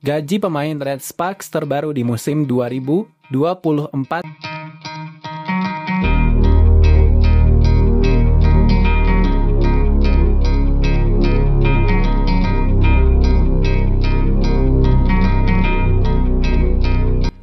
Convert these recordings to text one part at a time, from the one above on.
Gaji pemain Red Sparks terbaru di musim 2024.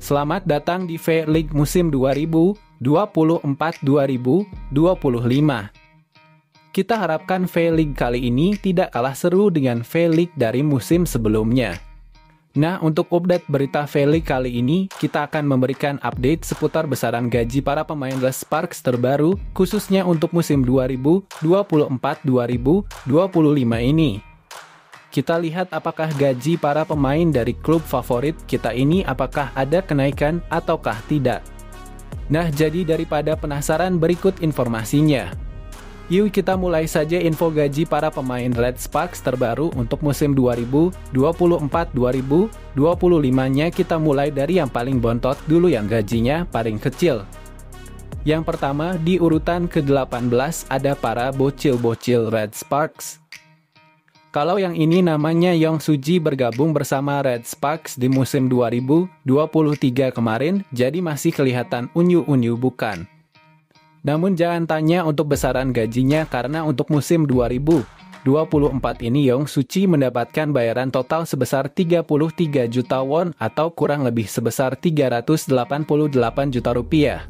Selamat datang di V-League musim 2024-2025. Kita harapkan V-League kali ini tidak kalah seru dengan V-League dari musim sebelumnya. Nah, untuk update berita V-League kali ini, kita akan memberikan update seputar besaran gaji para pemain Red Sparks terbaru, khususnya untuk musim 2024-2025 ini. Kita lihat apakah gaji para pemain dari klub favorit kita ini apakah ada kenaikan ataukah tidak. Nah, jadi daripada penasaran, berikut informasinya. Yuk kita mulai saja info gaji para pemain Red Sparks terbaru untuk musim 2024-2025-nya. Kita mulai dari yang paling bontot dulu yang gajinya paling kecil. Yang pertama di urutan ke-18 ada para bocil-bocil Red Sparks. Kalau yang ini namanya Yong Suji bergabung bersama Red Sparks di musim 2023 kemarin, jadi masih kelihatan unyu-unyu bukan? Namun jangan tanya untuk besaran gajinya karena untuk musim 2024 ini Yong Suji mendapatkan bayaran total sebesar 33 juta won atau kurang lebih sebesar 388 juta rupiah.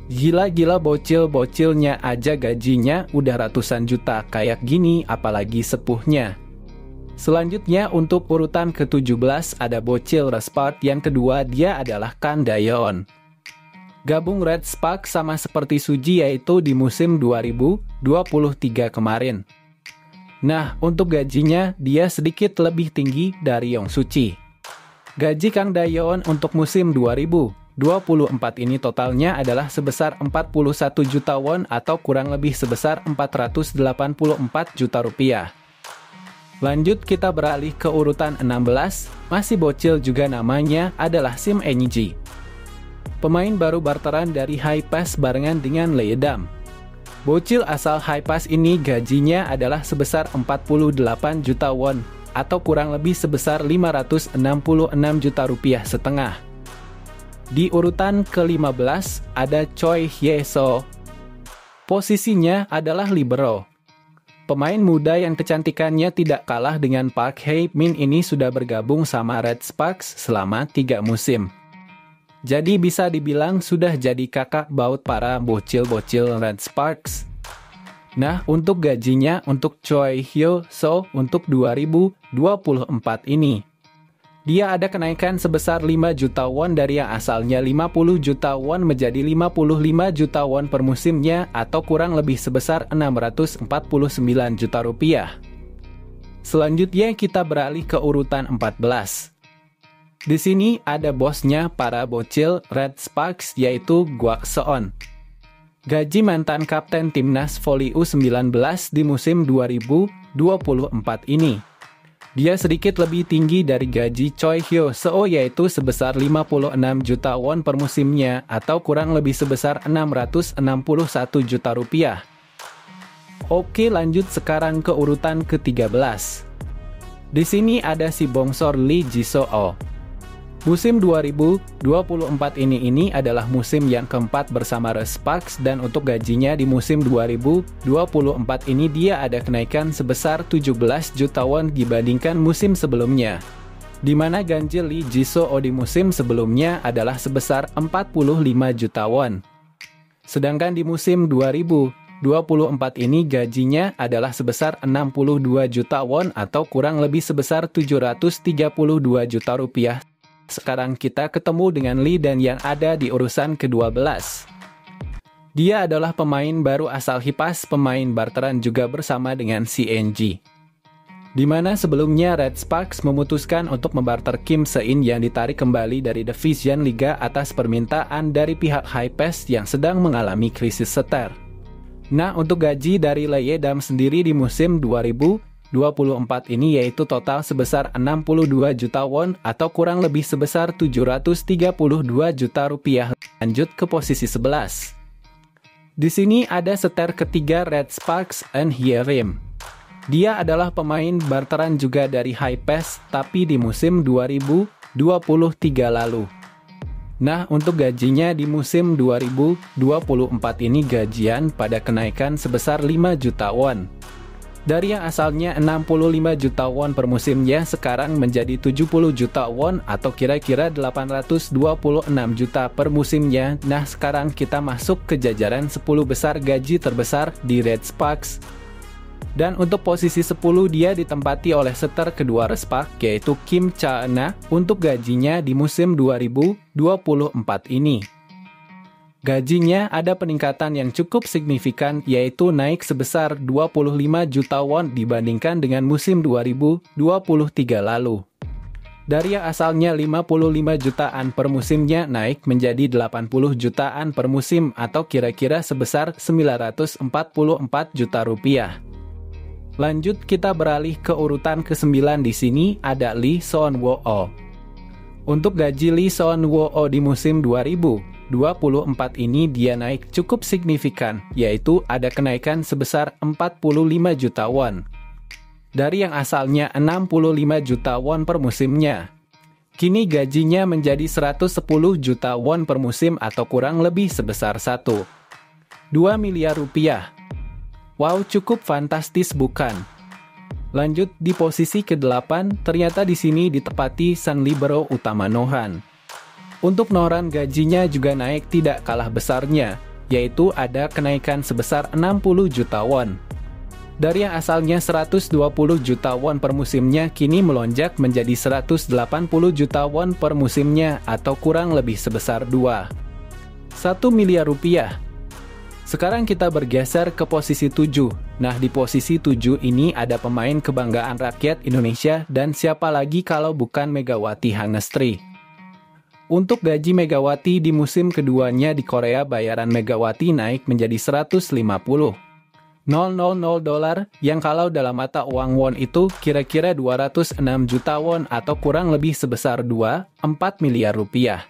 Gila-gila, bocil-bocilnya aja gajinya udah ratusan juta kayak gini, apalagi sepuhnya. Selanjutnya untuk urutan ke-17 ada bocil Red Sparks yang kedua, dia adalah Kang Daeyeon. Gabung Red Sparks sama seperti Suji yaitu di musim 2023 kemarin. Nah, untuk gajinya dia sedikit lebih tinggi dari Yong Suji. Gaji Kang Daeyeon untuk musim 2024 ini totalnya adalah sebesar 41 juta won atau kurang lebih sebesar 484 juta rupiah. Lanjut kita beralih ke urutan 16, masih bocil juga namanya adalah Sim Eun-ji. Pemain baru barteran dari Hi-Pass barengan dengan Leedam. Bocil asal Hi-Pass ini gajinya adalah sebesar 48 juta won atau kurang lebih sebesar 566 juta rupiah setengah. Di urutan ke-15 ada Choi Hye-so. Posisinya adalah libero. Pemain muda yang kecantikannya tidak kalah dengan Park Hae-min ini sudah bergabung sama Red Sparks selama 3 musim. Jadi bisa dibilang sudah jadi kakak baut para bocil-bocil Red Sparks. Nah, untuk gajinya untuk Choi Hye-so untuk 2024 ini, dia ada kenaikan sebesar 5 juta won dari yang asalnya 50 juta won menjadi 55 juta won per musimnya atau kurang lebih sebesar 649 juta rupiah. Selanjutnya kita beralih ke urutan 14. Di sini ada bosnya para bocil Red Sparks yaitu Kwak Seon. Gaji mantan kapten timnas voli U19 di musim 2024 ini, dia sedikit lebih tinggi dari gaji Choi Hye-so yaitu sebesar 56 juta won per musimnya atau kurang lebih sebesar 661 juta rupiah. Oke, lanjut sekarang ke urutan ke-13. Di sini ada si bongsor Lee Ji-soo. Musim 2024 ini adalah musim yang keempat bersama Red Sparks dan untuk gajinya di musim 2024 ini dia ada kenaikan sebesar 17 juta won dibandingkan musim sebelumnya. Di mana gaji Lee Ji-soo di musim sebelumnya adalah sebesar 45 juta won. Sedangkan di musim 2024 ini gajinya adalah sebesar 62 juta won atau kurang lebih sebesar 732 juta rupiah. Sekarang kita ketemu dengan Lee dan yang ada di urusan ke-12. Dia adalah pemain baru asal Hi-Pass, pemain barteran juga bersama dengan CNG. Di mana sebelumnya Red Sparks memutuskan untuk membarter Kim Se-in yang ditarik kembali dari Division Liga atas permintaan dari pihak Hi-Pass yang sedang mengalami krisis seter. Nah, untuk gaji dari Leedam sendiri di musim 2024 ini yaitu total sebesar 62 juta won atau kurang lebih sebesar 732 juta rupiah. Lanjut ke posisi 11. Di sini ada seter ketiga Red Sparks and Hyerim. Dia adalah pemain barteran juga dari Hi-Pass, tapi di musim 2023 lalu. Nah, untuk gajinya di musim 2024 ini gajian pada kenaikan sebesar 5 juta won. Dari yang asalnya 65 juta won per musimnya sekarang menjadi 70 juta won atau kira-kira 826 juta per musimnya. Nah, sekarang kita masuk ke jajaran 10 besar gaji terbesar di Red Sparks. Dan untuk posisi 10 dia ditempati oleh setter kedua Red Sparks yaitu Kim Cha-euna untuk gajinya di musim 2024 ini. Gajinya ada peningkatan yang cukup signifikan yaitu naik sebesar 25 juta won dibandingkan dengan musim 2023 lalu. Dari yang asalnya 55 jutaan per musimnya naik menjadi 80 jutaan per musim atau kira-kira sebesar 944 juta rupiah. Lanjut kita beralih ke urutan ke-9 di sini ada Lee Seon-woo. Untuk gaji Lee Seon-woo di musim 2024 ini dia naik cukup signifikan, yaitu ada kenaikan sebesar 45 juta won. Dari yang asalnya 65 juta won per musimnya. Kini gajinya menjadi 110 juta won per musim atau kurang lebih sebesar 1,2 miliar rupiah. Wow, cukup fantastis bukan? Lanjut di posisi ke-8, ternyata di sini ditepati sang libero utama Nohan. Untuk Nohan gajinya juga naik tidak kalah besarnya, yaitu ada kenaikan sebesar 60 juta won. Dari yang asalnya 120 juta won per musimnya, kini melonjak menjadi 180 juta won per musimnya atau kurang lebih sebesar 2,1 miliar rupiah. Sekarang kita bergeser ke posisi 7. Nah, di posisi 7 ini ada pemain kebanggaan rakyat Indonesia dan siapa lagi kalau bukan Megawati Hangestri. Untuk gaji Megawati di musim keduanya di Korea, bayaran Megawati naik menjadi 150,000 dolar yang kalau dalam mata uang won itu kira-kira 206 juta won atau kurang lebih sebesar 2,4 miliar rupiah.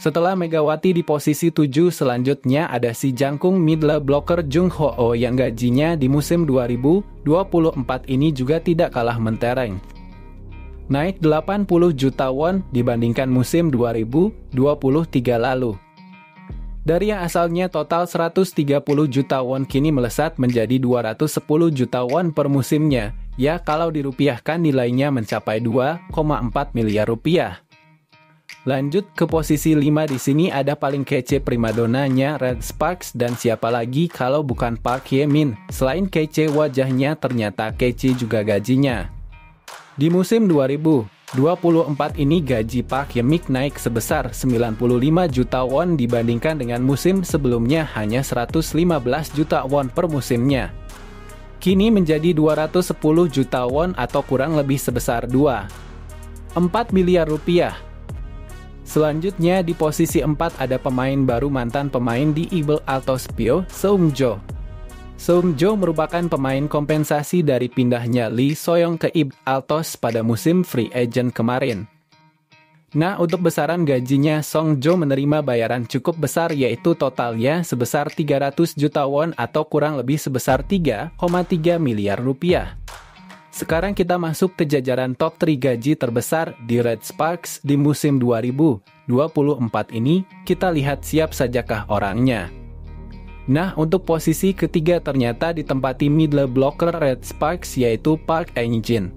Setelah Megawati di posisi 7, selanjutnya ada si jangkung middle blocker Jung Ho yang gajinya di musim 2024 ini juga tidak kalah mentereng. Naik 80 juta won dibandingkan musim 2023 lalu. Dari yang asalnya total 130 juta won kini melesat menjadi 210 juta won per musimnya. Ya, kalau dirupiahkan nilainya mencapai 2,4 miliar rupiah. Lanjut ke posisi 5 di sini ada paling kece primadonanya Red Sparks dan siapa lagi kalau bukan Park Hye-min. Selain kece wajahnya ternyata kece juga gajinya. Di musim 2024 ini gaji Park Hye-min naik sebesar 95 juta won dibandingkan dengan musim sebelumnya hanya 115 juta won per musimnya. Kini menjadi 210 juta won atau kurang lebih sebesar 2,4 miliar rupiah. Selanjutnya di posisi 4 ada pemain baru mantan pemain di Evil Altos Pyo, Seung-jo. Seung-jo merupakan pemain kompensasi dari pindahnya Lee So-young ke Evil Altos pada musim free agent kemarin. Nah, untuk besaran gajinya, Seung-jo menerima bayaran cukup besar yaitu totalnya sebesar 300 juta won atau kurang lebih sebesar 3,3 miliar rupiah. Sekarang kita masuk ke jajaran top 3 gaji terbesar di Red Sparks di musim 2024 ini. Kita lihat siap sajakah orangnya. Nah, untuk posisi ketiga ternyata ditempati middle blocker Red Sparks yaitu Park Eun-jin.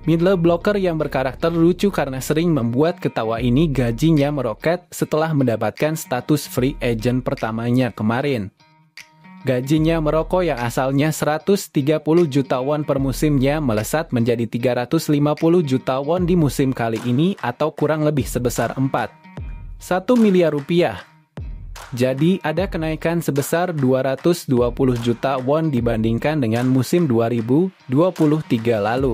Middle blocker yang berkarakter lucu karena sering membuat ketawa ini gajinya meroket setelah mendapatkan status free agent pertamanya kemarin. Gajinya merokok yang asalnya 130 juta won per musimnya melesat menjadi 350 juta won di musim kali ini atau kurang lebih sebesar 4,1 miliar rupiah. Jadi ada kenaikan sebesar 220 juta won dibandingkan dengan musim 2023 lalu.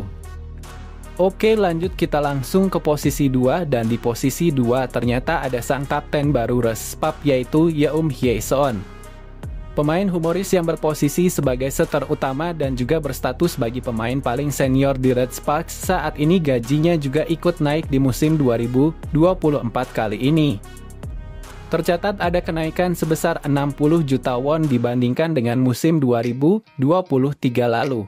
Oke, lanjut kita langsung ke posisi 2 dan di posisi 2 ternyata ada sang kapten baru Red Sparks yaitu Yeom Hye-seon. Pemain humoris yang berposisi sebagai setter utama dan juga berstatus bagi pemain paling senior di Red Sparks saat ini gajinya juga ikut naik di musim 2024 kali ini. Tercatat ada kenaikan sebesar 60 juta won dibandingkan dengan musim 2023 lalu.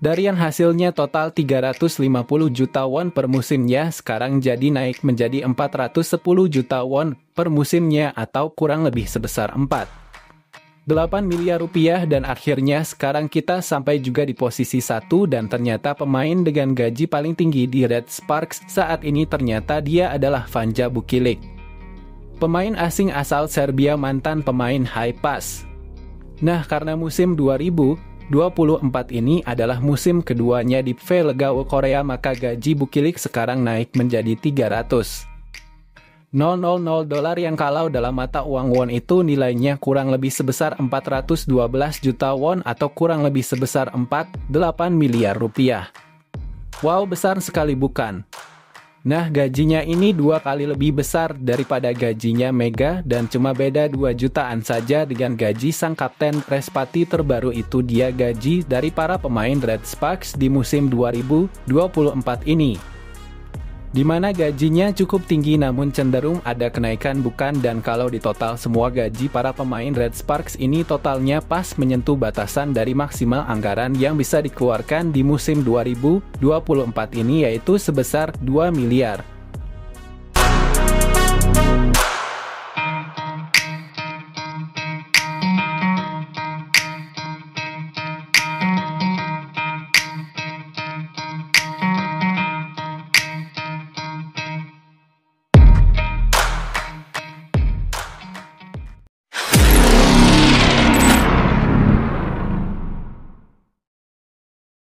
Dari yang hasilnya total 350 juta won per musimnya, sekarang jadi naik menjadi 410 juta won per musimnya atau kurang lebih sebesar 8 miliar rupiah, dan akhirnya sekarang kita sampai juga di posisi 1 dan ternyata pemain dengan gaji paling tinggi di Red Sparks saat ini ternyata dia adalah Vanja Bukilic. Pemain asing asal Serbia, mantan pemain Hajduk. Nah, karena musim 2024 ini adalah musim keduanya di V-Liga Korea, maka gaji Bukilic sekarang naik menjadi 300.000 dolar yang kalau dalam mata uang won itu nilainya kurang lebih sebesar 412 juta won atau kurang lebih sebesar 48 miliar rupiah. Wow, besar sekali bukan? Nah, gajinya ini 2 kali lebih besar daripada gajinya Mega dan cuma beda 2 jutaan saja dengan gaji sang kapten Respati terbaru. Itu dia gaji dari para pemain Red Sparks di musim 2024 ini. Di mana gajinya cukup tinggi namun cenderung ada kenaikan bukan, dan kalau di total semua gaji para pemain Red Sparks ini totalnya pas menyentuh batasan dari maksimal anggaran yang bisa dikeluarkan di musim 2024 ini, yaitu sebesar 2 miliar